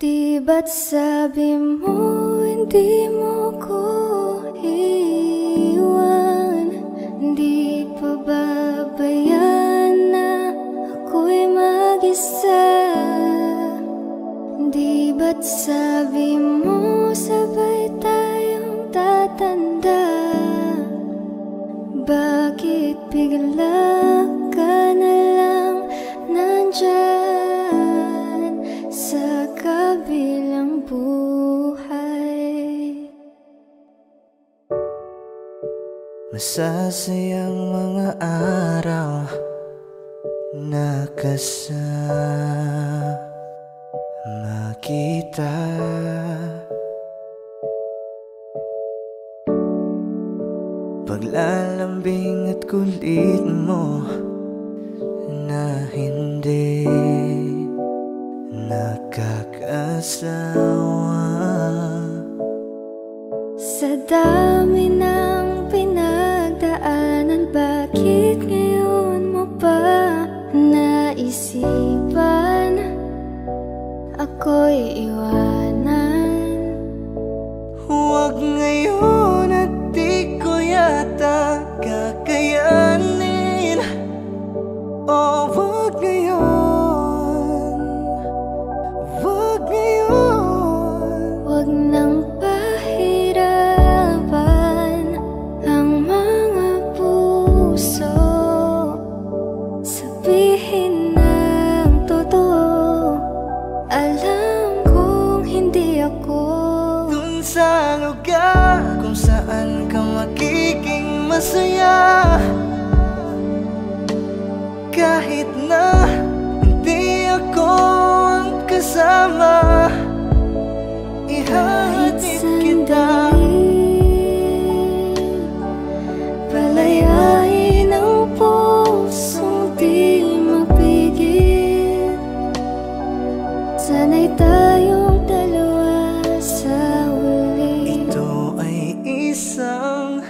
Di ba't sabi mo hindi mo ko iwan? Di pa babayaan na ako'y mag-isa? Di ba't sabi mo sabay tayong tatanda? Bakit bigla ka na lang nandyan sa kabilang buhay? Masasayang mga araw na kasama kita. Paglalambing at kulit mo na hindi nakakasawa. Sa dami ng pinagdaanan, bakit ngayon mo pa naisipan ako'y iwanan? Huwag ngayon at di ko yata kakayanin. Oh, huwag ngayon, huwag ngayon. Huwag nang pahirapan ang mga puso. Sabihin ng totoo, alam kong hindi ako Dun sa lugar kung saan ka magiging masaya. Kahit na hindi ako ang kasama, ihahatid kita. Palayain ang pusong di mapigil. Sana'y tayong dalawa sa huli. Ito ay isang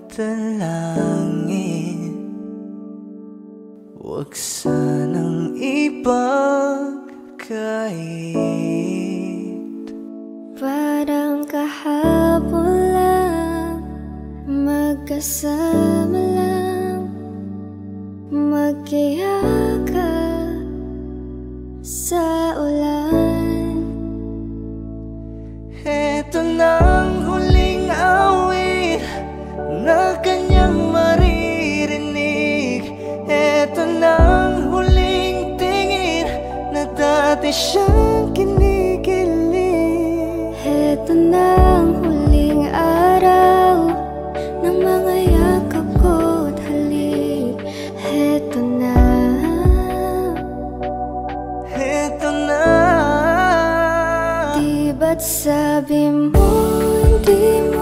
dalangin, huwag sanang ipagkait. Parang kahapon lang, magkasama lang, magkayakap sa ulan. Eto nang huling awit na kanyang maririnig. Eto nang huling tingin na dati siyang kinikilig. Eto na ang huling araw ng mga yakap ko't halik. Eto na. Eto na. Di ba't sabi mo hindi mo